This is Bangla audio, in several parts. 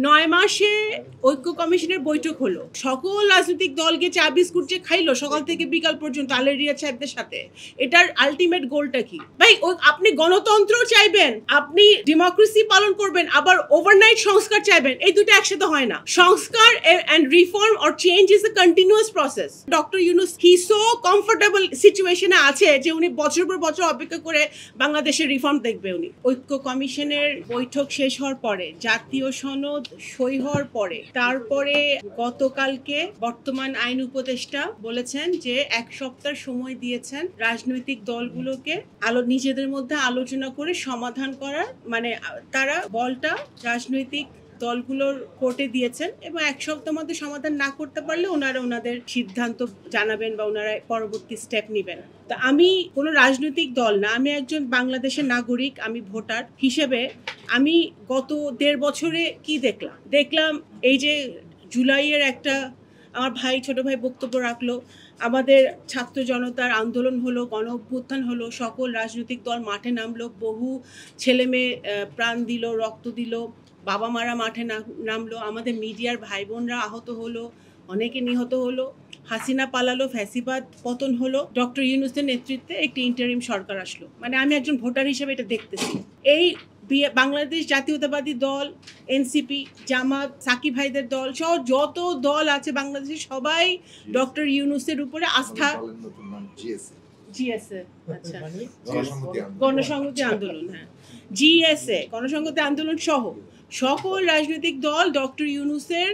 9 মাসে ঐক্য কমিশনের বৈঠক হলো, সকল রাজনৈতিক দলকে চা বিস্কুট যে খাইলো সকাল থেকে বিকাল পর্যন্ত আলের রিয়াদ সাহেবদের সাথে, এটার আলটিমেট গোলটা কি ভাই? আপনি গণতন্ত্র চাইবেন, আপনি ডেমোক্রেসি পালন করবেন, আবার ওভারনাইট সংস্কার চাইবেন, এই দুটো একসাথে হয় না। সংস্কার and reform or change is a continuous process. Doctor Yunus he so comfortable সিচুয়েশনে আছে যে উনি বছর পর বছর অপেক্ষা করে বাংলাদেশের রিফর্ম দেখবে উনি। ঐক্য কমিশনের বৈঠক শেষ হওয়ার পরে, জাতীয় সনদ সই হওয়ার পরে, তারপরে গতকালকে বর্তমান আইন উপদেষ্টা বলেছেন যে 1 সপ্তাহ সময় দিয়েছেন রাজনৈতিক দলগুলোকে নিজেদের মধ্যে আলোচনা করে সমাধান করার, মানে তারা বলটা রাজনৈতিক দলগুলোর কোর্টে দিয়েছেন এবং 1 সপ্তাহের মধ্যে সমাধান না করতে পারলে ওনারা ওনাদের সিদ্ধান্ত জানাবেন বা ওনারা পরবর্তী স্টেপ নেবেন। তা আমি কোনো রাজনৈতিক দল না, আমি একজন বাংলাদেশের নাগরিক, আমি ভোটার হিসেবে আমি গত 1.5 বছরে কি দেখলাম এই যে জুলাইয়ের একটা আমার ছোট ভাই বক্তব্য রাখলো, আমাদের ছাত্র জনতার আন্দোলন হলো, গণ অভ্যুত্থান হলো, সকল রাজনৈতিক দল মাঠে নামলো, বহু ছেলে মেয়ে প্রাণ দিল, রক্ত দিল, বাবা মারা মাঠে নামলো, আমাদের মিডিয়ার ভাই বোনরা আহত হলো, অনেকে নিহত হলো, হাসিনা পালালো, ফ্যাসিবাদ পতন হলো, ডক্টর ইউনূসের নেতৃত্বে একটি ইন্টারিম সরকার আসলো। মানে আমি একজন ভোটার হিসেবে এটা দেখতেছি। এই বাংলাদেশ জাতীয়তাবাদী দল, এনসিপি, জামাত, সাকিব ভাইদের দল সহ যত দল আছে বাংলাদেশে সবাই ডক্টর ইউনূসের উপরে আস্থা, জিএসএ, আচ্ছা, গণসংহতি আন্দোলন, হ্যাঁ, জিএসএ, গণসংহতি আন্দোলন সহ সকল রাজনৈতিক দল ডক্টর ইউনূসের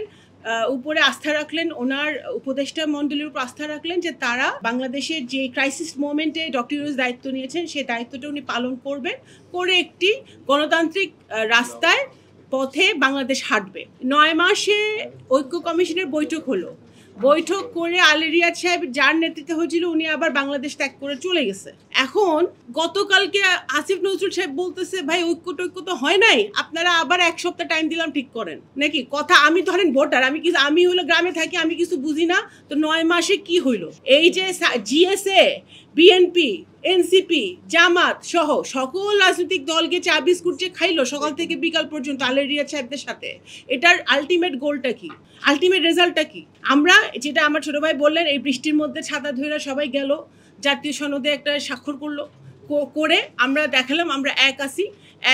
উপরে আস্থা রাখলেন, ওনার উপদেষ্টা মণ্ডলীর উপর আস্থা রাখলেন যে তারা বাংলাদেশের যে ক্রাইসিস মোমেন্টে ডক্টর ইউনূস দায়িত্ব নিয়েছেন সেই দায়িত্বটা উনি পালন করবেন, করে একটি গণতান্ত্রিক রাস্তায় পথে বাংলাদেশ হাঁটবে। 9 মাসে ঐক্য কমিশনের বৈঠক হলো, বৈঠক করে আলের রিয়াদ সাহেব যার নেতৃত্বে হয়েছিল উনি আবার বাংলাদেশ ত্যাগ করে চলে গেছে। এখন গতকালকে আসিফ নজরুল সাহেব বলতেছে ভাই ঐক্য তো হয় নাই, আপনারা আবার 1 সপ্তাহ টাইম দিলাম ঠিক করেন নাকি কথা। আমি ধরেন ভোটার, আমি হলো গ্রামে থাকি, আমি কিছু বুঝি না, তো 9 মাসে কি হইলো? এই যে জিএসএ, বিএনপি, এনসিপি, জামাত সহ সকল রাজনৈতিক দলকে চা বিস্কুট যে খাইলো সকাল থেকে বিকাল পর্যন্ত আলের রিয়াদ সাহেবদের সাথে, এটার আলটিমেট গোলটা কি, আলটিমেট রেজাল্টটা কি? আমরা যেটা আমার ছোট ভাই বললেন, এই বৃষ্টির মধ্যে ছাতা ধরে সবাই গেল, জাতীয় সনদে একটা স্বাক্ষর করে আমরা দেখালাম আমরা এক আছি,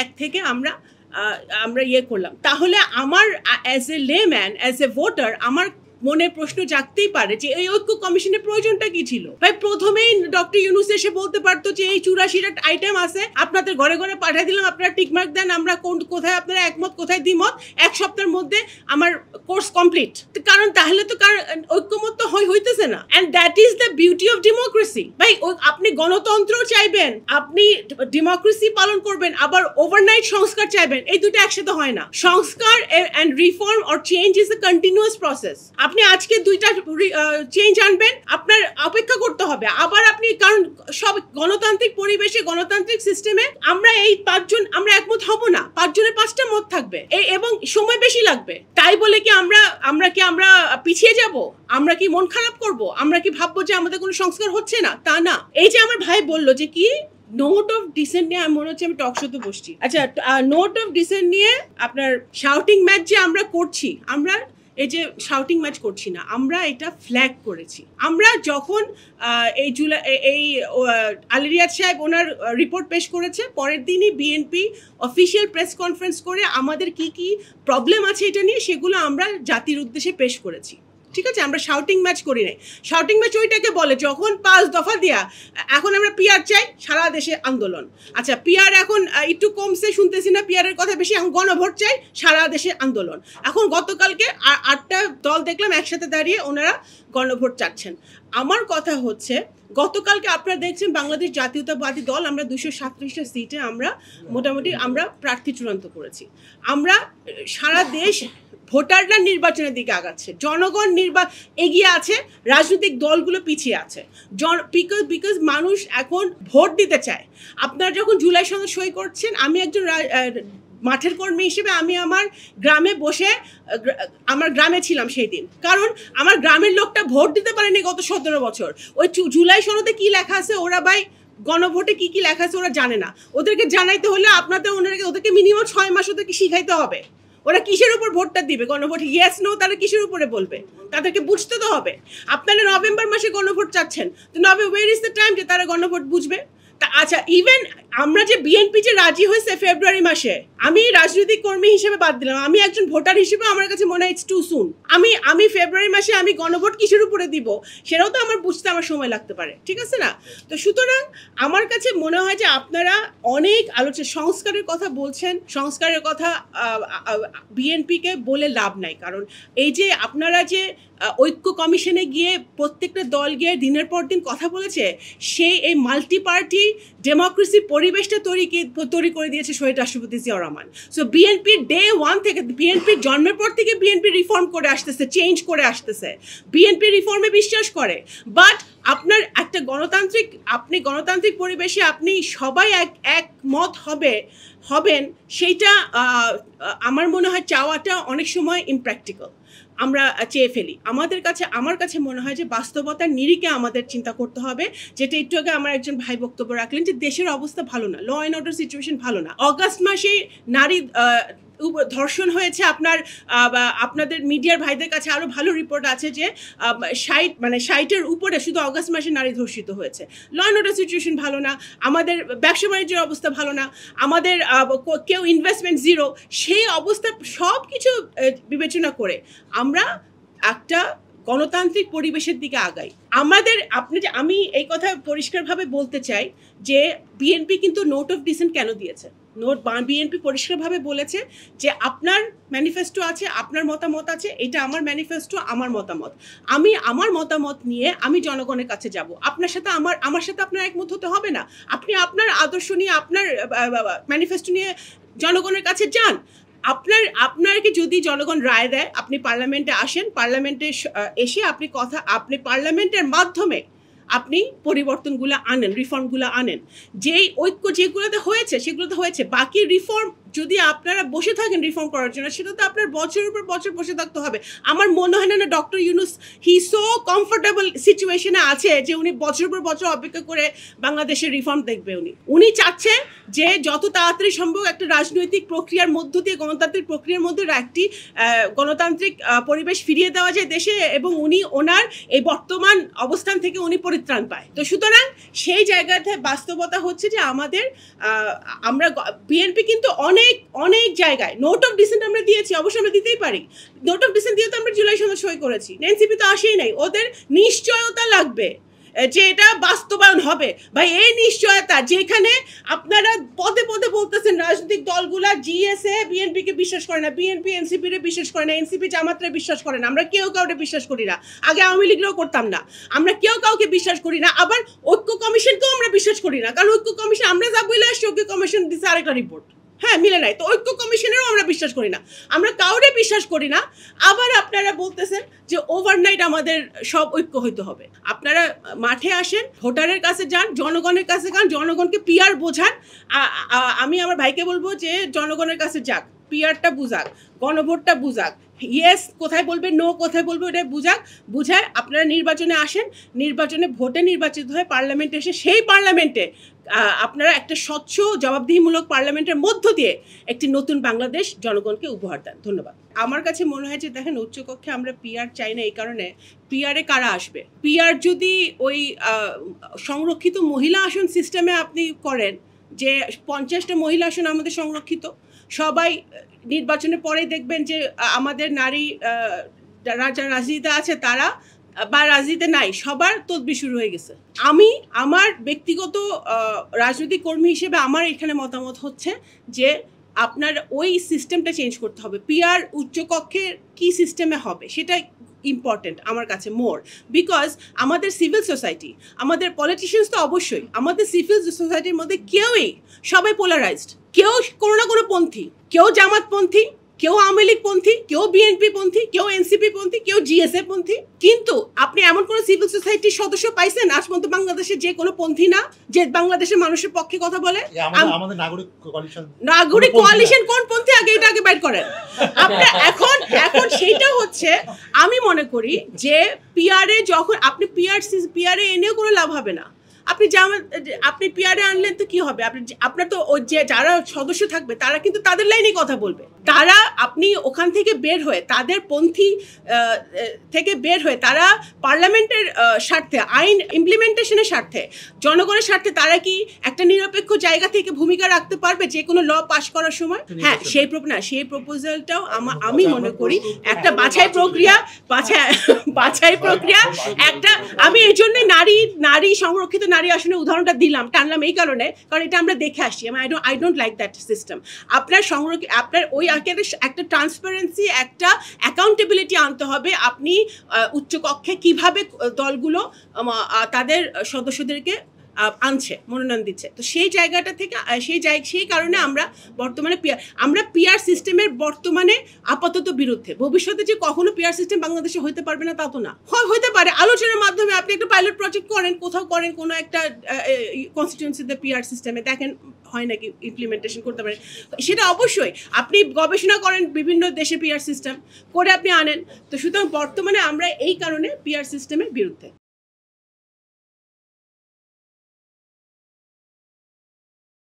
এক থেকে আমরা ইয়ে করলাম। তাহলে আমার as a layman, as a voter, আমার মনে প্রশ্ন জাগতেই পারে যে এই ঐক্য কমিশনের প্রয়োজনটা কি ছিল? ভাই প্রথমেই ডক্টর ইউনূস এসে বলতে পারতো যে এই 84টা আইটেম আছে, আপনাদের ঘরে ঘরে পাঠিয়ে দিলাম, আপনারা টিকমার্ক দেন, আমরা কোথায় আপনারা একমত কোথায় দ্বিমত, 1 সপ্তাহের মধ্যে আমার কোর্স কমপ্লিট। কারণ তাহলে তো ঐক্যমত তো হইতেছে না। And that is the beauty of democracy. ভাই আপনি গণতন্ত্র চাইবেন, আপনি ডেমোক্রেসি পালন করবেন, আবার ওভারনাইট সংস্কার চাইবেন, এই দুটো একসাথে হয় না। সংস্কার and reform or change is a continuous process. আপনি আজকে 2টা চেঞ্জ আনবেন, আপনার অপেক্ষা করতে হবে আবার আপনি, কারণ সব গণতান্ত্রিক পরিবেশে, গণতান্ত্রিক সিস্টেমে আমরা এই 5 জন আমরা একমত হব না, 5 জনের 5টা মত থাকবে এবং সময় বেশি লাগবে। তাই বলে কি আমরা পিছিয়ে যাব? আমরা কি মন খারাপ করব? আমরা কি ভাববো যে আমাদের কোনো সংস্কার হচ্ছে না? তা না। এই যে আমার ভাই বললো যে কি নোট অফ ডিসেন্ট নিয়ে, মনে হচ্ছে আমি টক শোতে বসছি। আচ্ছা, নোট অফ ডিসেন্ট নিয়ে আপনার শাউটিং ম্যাচ যে আমরা করছি, আমরা এই যে শাউটিং ম্যাচ করছি না, আমরা এটা ফ্ল্যাগ করেছি। আমরা যখন এই আলী রিয়াদ সাহেব ওনার রিপোর্ট পেশ করেছে, পরের দিনই বিএনপি অফিসিয়াল প্রেস কনফারেন্স করে আমাদের কি প্রবলেম আছে এটা নিয়ে সেগুলো আমরা জাতির উদ্দেশ্যে পেশ করেছি। ঠিক আছে, আমরা শাউটিং ম্যাচ করি নাই। শাউটিং ম্যাচ ওইটাকে বলে যখন 5 দফা দিয়া এখন আমরা পিআর চাই, সারা দেশে আন্দোলন। আচ্ছা, পিআর এখন একটু কমছে, শুনতেছি না পিআরের কথা বেশি, এখন গণভোট চাই, সারা দেশে আন্দোলন। এখন গতকালকে 8টা দল দেখলাম একসাথে দাঁড়িয়ে ওনারা গণভোট চাচ্ছেন। আমার কথা হচ্ছে, গতকালকে আপনারা দেখছেন বাংলাদেশ জাতীয়তাবাদী দল আমরা 237টা সিটে আমরা মোটামুটি আমরা প্রার্থী চূড়ান্ত করেছি। আমরা সারা দেশ ভোটাররা নির্বাচনের দিকে আগাচ্ছে, জনগণ এগিয়ে আছে, রাজনৈতিক দলগুলো পিছিয়ে আছে। বিকজ মানুষ এখন ভোট দিতে চায়। আপনারা যখন জুলাই সনদ সই করছেন, আমি একজন মাঠের কর্মী হিসেবে আমি আমার গ্রামে বসে, আমার গ্রামে ছিলাম সেই দিন, কারণ আমার গ্রামের লোকটা ভোট দিতে পারেনি গত 17 বছর। ওই জুলাই সনদে কি লেখা আছে ওরা ভাই গণভোটে কি লেখা আছে ওরা জানে না। ওদেরকে জানাইতে হলে ওদেরকে মিনিমাম 6 মাস ওদেরকে শিখাইতে হবে। ওরা কিসের উপর ভোটটা দিবে? গণভোট ইয়েস নো তারা কিসের উপরে বলবে? তাদেরকে বুঝতে তো হবে। আপনারা নভেম্বর মাসে গণভোট চাচ্ছেন, তো ওয়ের ইজ দ্য টাইম যে তারা গণভোট বুঝবে? তা আচ্ছা, ইভেন আমরা যে বিএনপি যে রাজি হয়েছে ফেব্রুয়ারি মাসে, আমি রাজনৈতিক কর্মী হিসেবে বাদ দিলাম, আমি একজন ভোটার হিসেবে আমার কাছে মনে হয় ইটস টু সুন। আমি ফেব্রুয়ারি মাসে আমি গণভোট কিসের উপরে দিব সেটাও তো আমার বুঝতে আমার সময় লাগতে পারে, ঠিক আছে না? তো সুতরাং আমার কাছে মনে হয় যে আপনারা অনেক সংস্কারের কথা বলছেন, সংস্কারের কথা বিএনপিকে বলে লাভ নাই। কারণ এই যে আপনারা যে ঐক্য কমিশনে গিয়ে প্রত্যেকটা দল গিয়ে দিনের পর দিন কথা বলেছে, সেই এই মাল্টি পার্টি ডেমোক্রেসির পরিবেশটা তৈরি করে দিয়েছে শহীদ রাষ্ট্রপতি জিয়াউর রহমান। সো বিএনপির ডে ওয়ান থেকে, বিএনপির জন্মের পর থেকে বিএনপি রিফর্ম করে আসতেছে, চেঞ্জ করে আসতেছে, বিএনপি রিফর্মে বিশ্বাস করে। বাট আপনার একটা গণতান্ত্রিক পরিবেশে আপনি সবাই একমত হবেন সেইটা আমার মনে হয় চাওয়াটা অনেক সময় ইমপ্র্যাকটিক্যাল, আমরা চেয়ে ফেলি। আমার কাছে মনে হয় যে বাস্তবতার নিরিখে আমাদের চিন্তা করতে হবে, যেটা একটু আগে আমার একজন ভাই বক্তব্য রাখলেন যে দেশের অবস্থা ভালো না, ল অ্যান্ড অর্ডার সিচুয়েশন ভালো না। অগাস্ট মাসে নারী ধর্ষণ হয়েছে, আপনাদের মিডিয়ার ভাইদের কাছে আরও ভালো রিপোর্ট আছে যে 60-এর উপরে শুধু অগাস্ট মাসে নারী ধর্ষিত হয়েছে। ল অ্যান্ড অর্ডার সিচুয়েশন ভালো না, আমাদের ব্যবসা বাণিজ্যের অবস্থা ভালো না, আমাদের কেউ ইনভেস্টমেন্ট জিরো। সেই অবস্থা সব কিছু বিবেচনা করে আমরা একটা গণতান্ত্রিক পরিবেশের দিকে আগাই। আমি এই কথা পরিষ্কারভাবে বলতে চাই যে বিএনপি কিন্তু নোট অফ ডিসেন্ট কেন দিয়েছে? বিএনপি পরিষ্কারভাবে বলেছে যে আপনার ম্যানিফেস্টো আছে, আপনার মতামত আছে, এটা আমার ম্যানিফেস্টো, আমার মতামত। আমি আমার মতামত নিয়ে আমি জনগণের কাছে যাব। আমার সাথে আপনার একমত হতে হবে না। আপনি আপনার আদর্শ নিয়ে, আপনার ম্যানিফেস্টো নিয়ে জনগণের কাছে যান। আপনাকে যদি জনগণ রায় দেয়, আপনি পার্লামেন্টে আসেন, পার্লামেন্টে এসে আপনি পার্লামেন্টের মাধ্যমে আপনি পরিবর্তনগুলো আনেন, রিফর্মগুলো আনেন। যেই ঐক্য যেগুলোতে হয়েছে সেগুলোতে হয়েছে। বাকি রিফর্ম যদি আপনারা বসে থাকেন রিফর্ম করার জন্য, সেটা তো আপনার বছরের পর বছর বসে থাকতে হবে। আমার মনে হয় না doctor Yunus he so comfortable সিচুয়েশনে আছে যে উনি বছরের পর বছর অপেক্ষা করে বাংলাদেশের রিফর্ম দেখবে। উনি চাচ্ছেন যে যত তাড়াতাড়ি সম্ভব একটা রাজনৈতিক প্রক্রিয়ার মধ্য দিয়ে, গণতান্ত্রিক প্রক্রিয়ার মধ্যে একটি গণতান্ত্রিক পরিবেশ ফিরিয়ে দেওয়া যায় দেশে, এবং উনি ওনার এই বর্তমান অবস্থান থেকে উনি পরিত্রাণ পায়। তো সুতরাং সেই জায়গাতে বাস্তবতা হচ্ছে যে আমরা বিএনপি কিন্তু অনেক জায়গায় নোট অফ ডিসেন্ট আমরা দিয়েছি, অবশ্যই আমরা দিতেই পারি। নোট অফ ডিসেন্ট দিয়ে তো আমরা জুলাই সনদ সই করেছি, এনসিপি তো আসেই নাই। ওদের নিশ্চয়তা লাগবে যে এটা বাস্তবায়ন হবে। ভাই, এই নিশ্চয়তা যেখানে আপনারা পদে পদে বলতেছেন রাজনৈতিক দলগুলা জিএসএ বিএনপিকে বিশ্বাস করে না, বিএনপি এনসিপি রে বিশ্বাস করে না, এনসিপি জামাতরে বিশ্বাস করে না, আমরা কেউ কাউকে বিশ্বাস করি না। আগে আওয়ামী লীগেরও করতাম না, আমরা কেউ কাউকে বিশ্বাস করি না। আবার ঐক্য কমিশনকেও আমরা বিশ্বাস করি না, কারণ ঐক্য কমিশন আমরা যা বলে আসছি, ঐক্য কমিশন দিচ্ছে আরেকটা রিপোর্ট, হ্যাঁ মিলে নাই। তো ঐক্য কমিশনেরও আমরা বিশ্বাস করি না, আমরা কাউরে বিশ্বাস করি না। আবার আপনারা বলতেছেন যে ওভারনাইট আমাদের সব ঐক্য হইতে হবে। আপনারা মাঠে আসেন, ভোটারের কাছে যান, জনগণের কাছে যান, জনগণকে পিআর বোঝান। আমি আমার ভাইকে বলবো যে জনগণের কাছে যাক, পিআরটা বুঝাক, গণভোটটা বুঝাক, ইয়েস কোথায় বলবে, নো কোথায় বলবে, ওটা বুঝায় আপনারা নির্বাচনে আসেন, নির্বাচনে ভোটে নির্বাচিত হয়ে পার্লামেন্টে এসে সেই পার্লামেন্টে আপনারা একটা স্বচ্ছ জবাবদিহিমূলক পার্লামেন্টের মধ্য দিয়ে একটি নতুন বাংলাদেশ জনগণকে উপহার দেন। ধন্যবাদ। আমার কাছে মনে হয় যে দেখেন, উচ্চকক্ষে আমরা পিআর চাই না এই কারণে, পিআরে কারা আসবে? পিআর যদি ওই সংরক্ষিত মহিলা আসন সিস্টেমে আপনি করেন, যে 50টা মহিলা আসন আমাদের সংরক্ষিত, সবাই নির্বাচনের পরে দেখবেন যে আমাদের নারী যারা রাজনীতিতে আছে তারা বা রাজনীতিতে নাই, সবার তদবির শুরু হয়ে গেছে। আমি আমার ব্যক্তিগত রাজনৈতিক কর্মী হিসেবে আমার এখানে মতামত হচ্ছে যে আপনার ওই সিস্টেমটা চেঞ্জ করতে হবে। পিআর উচ্চকক্ষের কি সিস্টেমে হবে সেটা ইম্পর্টেন্ট আমার কাছে মোর, বিকজ আমাদের সিভিল সোসাইটি, আমাদের পলিটিশিয়ানস তো অবশ্যই, আমাদের সিভিল সোসাইটির মধ্যে সবাই পোলারাইজড, কেউ কোনো না কোনো পন্থী, কেউ জামাতপন্থী, কেউ আওয়ামী লীগ পন্থী, কেউ বিএনপি পন্থী, কেউ এনসিপি পন্থী, কেউ জিএসএ পন্থী। কিন্তু আপনি এমন কোনো সিভিল সোসাইটির সদস্য পাইছেন আজ পর্যন্ত বাংলাদেশে যে কোনো পন্থী না, যে বাংলাদেশের মানুষের পক্ষে কথা বলে? আমাদের নাগরিক কোয়ালিশন কোন পন্থী, এটা আগে বাইর করেন আপনি। এখন সেইটা হচ্ছে, আমি মনে করি যে পিআরে যখন আপনি পিআরে এনেও কোনো লাভ হবে না। আপনি পিয়ারে আনলেন তো কি হবে, আপনার তো যে যারা সদস্য থাকবে তারা কিন্তু তাদের লাইনে কথা বলবে। তারা আপনি ওখান থেকে বের হয়ে তাদের পন্থী থেকে বের হয়ে তারা পার্লামেন্টের স্বার্থে, আইন ইমপ্লিমেন্টেশনের স্বার্থে, জনগণের স্বার্থে তারা কি একটা নিরপেক্ষ জায়গা থেকে ভূমিকা রাখতে পারবে যে কোনো ল পাশ করার সময়? হ্যাঁ, সেই প্রপোজালটাও আমি মনে করি একটা বাছাই প্রক্রিয়া একটা। আমি এই জন্য নারী সংরক্ষিত নারী আসনের উদাহরণটা টানলাম এই কারণে, কারণ এটা আমরা দেখে আসছি। I don't like that system. আপনার ওই একটা ট্রান্সপারেন্সি, একটা অ্যাকাউন্টেবিলিটি আনতে হবে। আপনি উচ্চকক্ষে কিভাবে দলগুলো তাদের সদস্যদেরকে আনছে, মনোনয়ন দিচ্ছে, তো সেই জায়গাটা থেকে সেই কারণে আমরা পিআর সিস্টেমের বর্তমানে আপাতত বিরুদ্ধে। ভবিষ্যতে যে কখনো পিআর সিস্টেম বাংলাদেশে হইতে পারবে না তা তো না, হইতে পারে আলোচনার মাধ্যমে। আপনি একটা পাইলট প্রজেক্ট করেন, কোথাও করেন, কোনো একটা কনস্টিটিউয়েন্সিতে পিআর সিস্টেমে, দেখেন হয় নাকি ইমপ্লিমেন্টেশন করতে পারেন। সেটা অবশ্যই আপনি গবেষণা করেন, বিভিন্ন দেশে পিআর সিস্টেম করে আপনি আনেন। তো সুতরাং বর্তমানে আমরা এই কারণে পিআর সিস্টেমের বিরুদ্ধে।